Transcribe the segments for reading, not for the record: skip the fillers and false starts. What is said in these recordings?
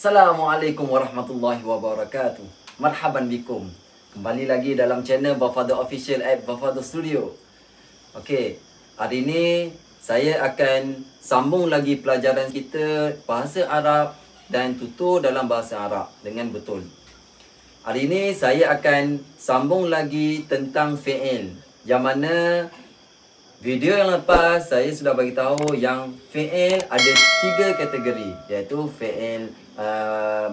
Assalamualaikum warahmatullahi wabarakatuh. Marhaban bikum. Kembali lagi dalam channel Bafadha Official at Bafadha Studio. Okey, hari ini saya akan sambung lagi pelajaran kita bahasa Arab dan tutur dalam bahasa Arab dengan betul. Hari ini saya akan sambung lagi tentang fi'il. Yang mana video yang lepas saya sudah bagi tahu yang fi'il ada 3 kategori, iaitu fi'il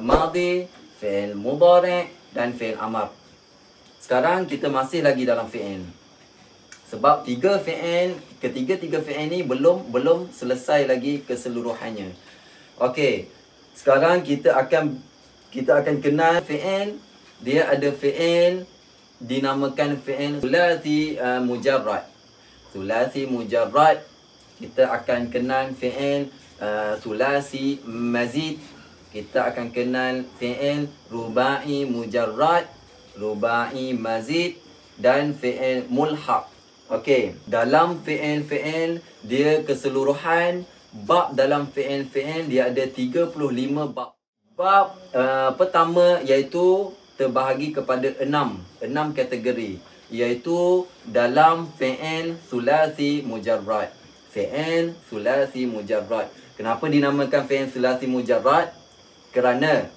madhi, fi'il mudhari' dan fi'il amar. Sekarang kita masih lagi dalam fi'il. Sebab ketiga-tiga fi'il ni belum selesai lagi keseluruhannya. Okey. Sekarang kita akan kenal fi'il. Dia ada fi'il dinamakan fi'il thulathi mujarrad. Thulathi mujarrad. Kita akan kenal fi'il thulathi mazid. Kita akan kenal fi'il rubai mujarrad, rubai mazid dan fi'il mulhaq. Okey, dalam fi'il dia keseluruhan bab dalam fi'il dia ada 35 bab. Bab pertama iaitu terbahagi kepada 6 kategori, iaitu dalam fi'il thulathi mujarrad. Fi'il thulathi mujarrad. Kenapa dinamakan fi'il thulathi mujarrad? Kerana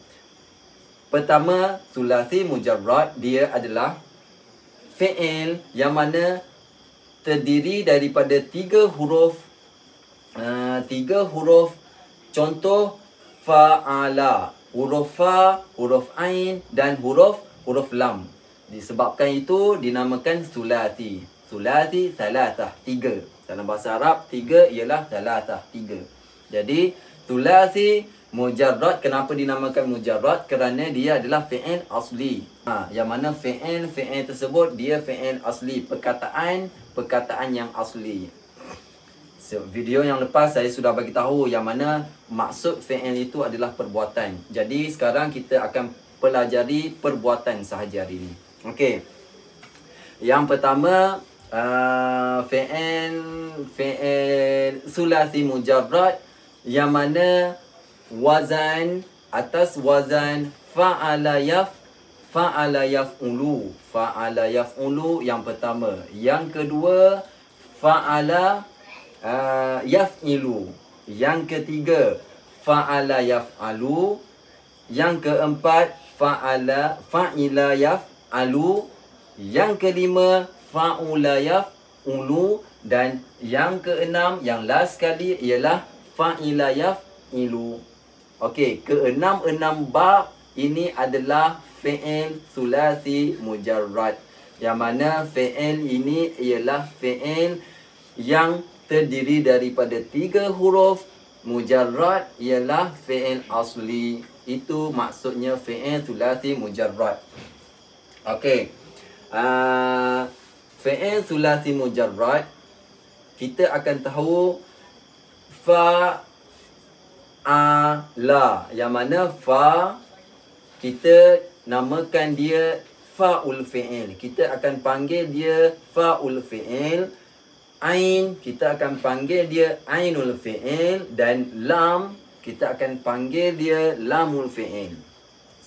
pertama, thulathi mujarrad dia adalah fi'il yang mana terdiri daripada 3 huruf. 3 huruf. Contoh fa'ala. Huruf fa, huruf ain dan huruf lam. Disebabkan itu dinamakan thulathi. Thulathi thalathah, 3. Dalam bahasa Arab 3 ialah thalathah, 3. Jadi thulathi mujarrad, kenapa dinamakan mujarrad? Kerana dia adalah fi'il asli. Yang mana fi'il tersebut dia fi'il asli, perkataan yang asli. Video yang lepas saya sudah bagi tahu yang mana maksud fi'il itu adalah perbuatan. Jadi sekarang kita akan pelajari perbuatan sahaja hari ini. Okey. Yang pertama fi'il thulathi mujarrad yang mana wazan atas wazan fa'ala yaf'ulu. Fa'ala yaf'ulu yang pertama. Yang kedua fa'ala yaf'ilu. Yang ketiga fa'ala yaf'alu. Yang keempat fa'ila yaf'alu. Yang kelima fa'ula yaf'ulu. Dan yang keenam, yang last sekali ialah fa'ila yaf'ilu. Okey, keenam bab ini adalah fi'il thulathi mujarrad. Yang mana fi'il ini ialah fi'il yang terdiri daripada 3 huruf. Mujarrad ialah fi'il asli. Itu maksudnya fi'il thulathi mujarrad. Okey. Fi'il thulathi mujarrad kita akan tahu fa'ala. Yang mana fa kita namakan dia fa'ul fi'il. Kita akan panggil dia fa'ul fi'il. Ain kita akan panggil dia ainul fi'il. Dan lam kita akan panggil dia lamul fi'il.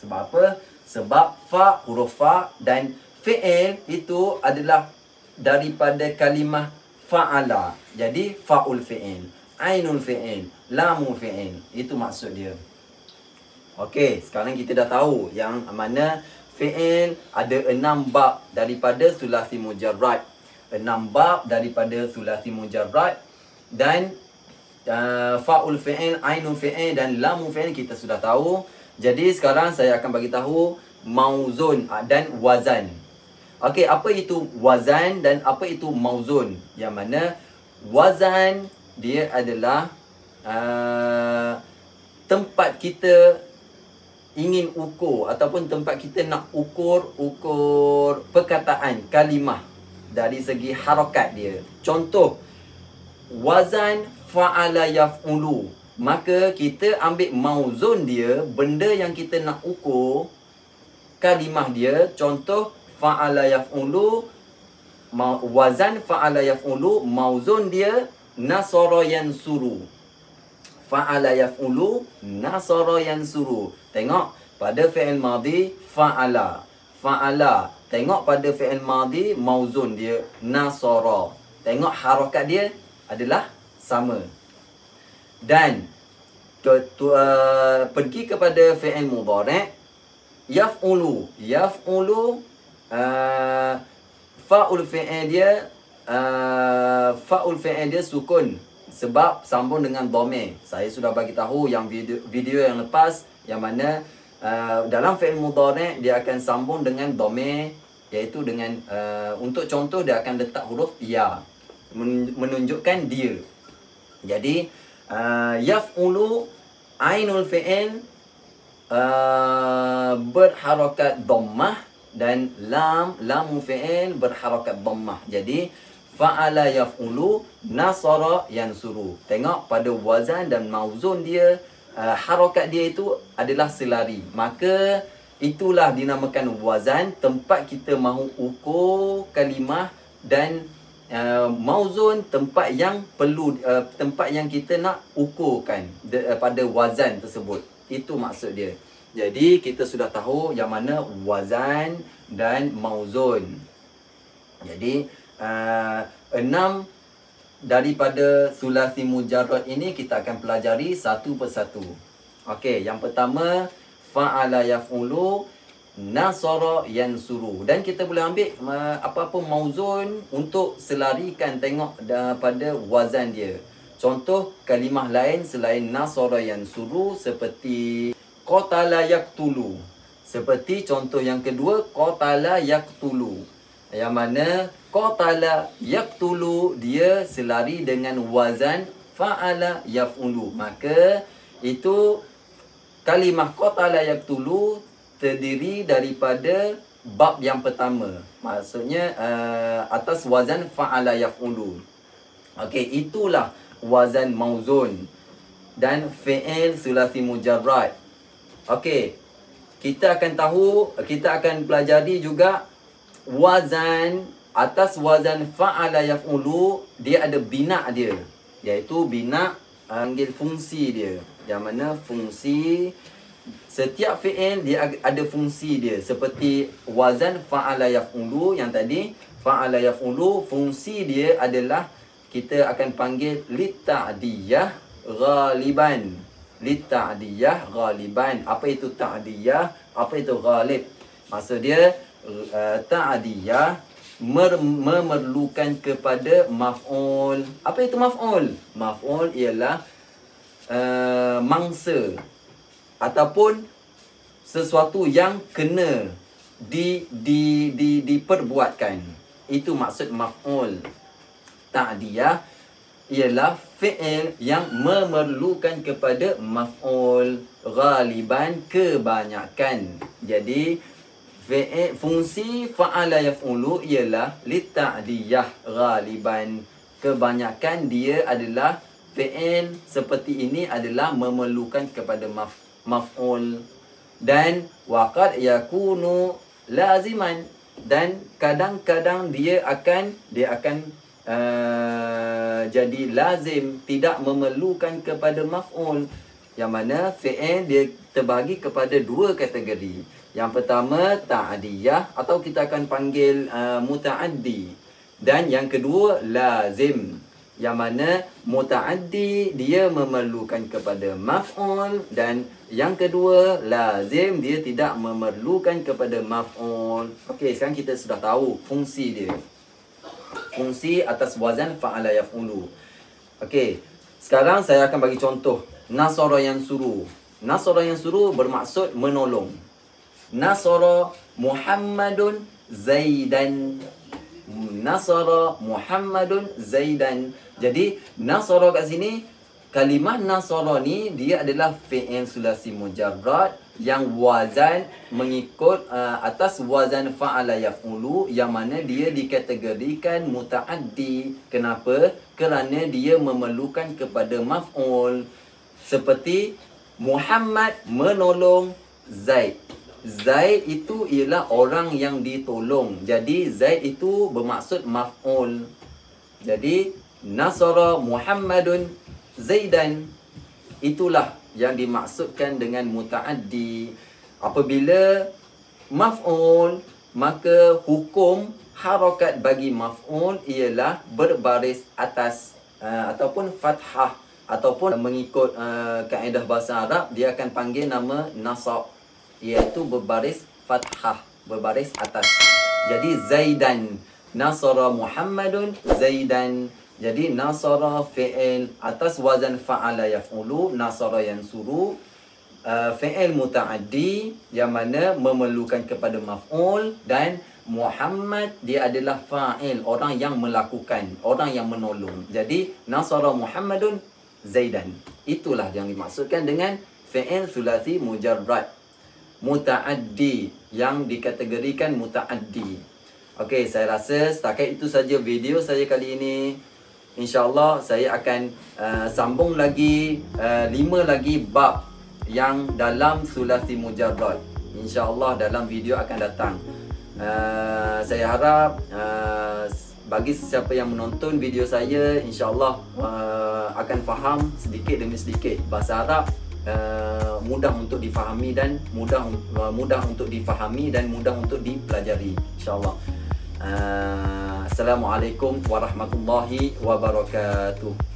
Sebab apa? Sebab fa, huruf fa dan fi'il itu adalah daripada kalimah fa'ala. Jadi fa'ul fi'il, ainul fi'il, lamul fi'il. Itu maksud dia. Okey, sekarang kita dah tahu yang mana fi'il ada 6 bab daripada thulathi mujarrad. 6 bab daripada thulathi mujarrad. Dan fa'ul fi'il, ainul fi'il dan lamul fi'il kita sudah tahu. Jadi sekarang saya akan bagi tahu mauzun dan wazan. Okey, apa itu wazan dan apa itu mauzun? Yang mana wazan dia adalah tempat kita ingin ukur ataupun tempat kita nak ukur perkataan kalimah dari segi harakat dia. Contoh wazan fa'ala yaf'ulu. Maka kita ambil mauzun dia, benda yang kita nak ukur kalimah dia. Contoh fa'ala yaf'ulu, wazan fa'ala yaf'ulu, mauzun dia nasara yansuru. Fa'ala yaf'ulu, nasara yansuru. Tengok pada fi'il madhi fa'ala. Fa'ala. Tengok pada fi'il madhi mauzun dia nasara. Tengok harakat dia adalah sama. Dan pergi kepada fi'il mudhari' yaf'ulu. Yaf'ulu fa'ul fi'il dia sukun sebab sambung dengan dhamir. Saya sudah bagi tahu yang video yang lepas, yang mana dalam fi'il mudhari' dia akan sambung dengan dhamir, iaitu dengan untuk contoh dia akan letak huruf ya menunjukkan dia. Jadi yaf'ulu ainul fi'il berharakat dhammah dan lamu fi'il berharakat dhammah. Jadi fa'ala yaf'ulu, nasara yansuru. Tengok pada wazan dan mauzun dia, harakat dia itu adalah selari. Maka itulah dinamakan wazan, tempat kita mahu ukur kalimah, dan mauzun tempat yang perlu tempat yang kita nak ukurkan pada wazan tersebut. Itu maksud dia. Jadi kita sudah tahu yang mana wazan dan mauzun. Jadi 6 daripada sulasi mujarrad ini kita akan pelajari satu persatu. Okey, yang pertama fa'ala yaf'ulu, nasara yansuru. Dan kita boleh ambil apa-apa mauzun untuk selarikan, tengok pada wazan dia. Contoh kalimah lain selain nasara yansuru seperti qatala yaqtulu. Seperti contoh yang kedua, qatala yaqtulu. Yang mana qatala yaqtulu dia selari dengan wazan fa'ala yaf'ulu. Maka itu kalimah qatala yaqtulu terdiri daripada bab yang pertama. Maksudnya atas wazan fa'ala yaf'ulu. Okey, itulah wazan mauzun dan fi'il sulasi mujarrad. Okey, kita akan pelajari juga wazan atas wazan fa'ala yaf'ulu. Dia ada bina dia, iaitu bina panggil fungsi dia. Yang mana fungsi setiap fi'il dia ada fungsi dia. Seperti wazan fa'ala yaf'ulu yang tadi, fa'ala yaf'ulu fungsi dia adalah kita akan panggil lita'diyah ghaliban. Lita'diyah ghaliban. Apa itu ta'diyah? Apa itu ghalib? Maksud dia ta'diyah memerlukan kepada maf'ul. Apa itu maf'ul? Maf'ul ialah mangsa ataupun sesuatu yang kena diperbuatkan. Itu maksud maf'ul. Ta'diyah ialah fi'il yang memerlukan kepada maf'ul, ghaliban kebanyakan. Jadi fungsi fa'ala yaf'ulu ialah lita'diyah ghaliban. Kebanyakan dia adalah fi'il seperti ini adalah memerlukan kepada maf'ul. Dan waqad yakunu laziman, dan kadang-kadang dia akan jadi lazim, tidak memerlukan kepada maf'ul. Yang mana fi'il dia terbagi kepada dua kategori. Yang pertama ta'diyah atau kita akan panggil muta'addi. Dan yang kedua lazim. Yang mana muta'addi dia memerlukan kepada maf'ul, dan yang kedua lazim dia tidak memerlukan kepada maf'ul. Okey, sekarang kita sudah tahu fungsi dia. Fungsi atas wazan fa'ala yaf'ulu. Okey, sekarang saya akan bagi contoh nasara yansuru. Nasara yansuru bermaksud menolong. Nasara Muhammadun Zaidan. Nasara Muhammadun Zaidan. Jadi nasara kat sini, kalimah nasara ni dia adalah fi'il sulasi mujarrad yang wazan mengikut atas wazan fa'ala yaf'ulu, yang mana dia dikategorikan muta'addi. Kenapa? Kerana dia memerlukan kepada maf'ul. Seperti Muhammad menolong Zaid. Zaid itu ialah orang yang ditolong. Jadi Zaid itu bermaksud maf'ul. Jadi nasara Muhammadun Zaidan. Itulah yang dimaksudkan dengan muta'addi. Apabila maf'ul, maka hukum harakat bagi maf'ul ialah berbaris atas ataupun fathah, ataupun mengikut kaedah bahasa Arab dia akan panggil nama nasab, iaitu berbaris fathah, berbaris atas. Jadi Zaidan, nasara Muhammadun Zaidan. Jadi nasara fi'il atas wazan fa'ala yaf'ulu, nasara yansuru, fi'il muta'addi yang mana memerlukan kepada maf'ul, dan Muhammad dia adalah fa'il, orang yang melakukan, orang yang menolong. Jadi nasara Muhammadun Zaidan. Itulah yang dimaksudkan dengan fi'il sulasi mujarrad muta'addi, yang dikategorikan muta'addi. Okey, saya rasa setakat itu saja video saya kali ini. InsyaAllah saya akan sambung lagi 5 lagi bab yang dalam sulasi mujarrad. InsyaAllah dalam video akan datang. Saya harap bagi sesiapa yang menonton video saya, InsyaAllah akan faham sedikit demi sedikit bahasa Arab. Mudah untuk difahami dan mudah untuk difahami dan mudah untuk dipelajari, InsyaAllah. Assalamualaikum warahmatullahi wabarakatuh.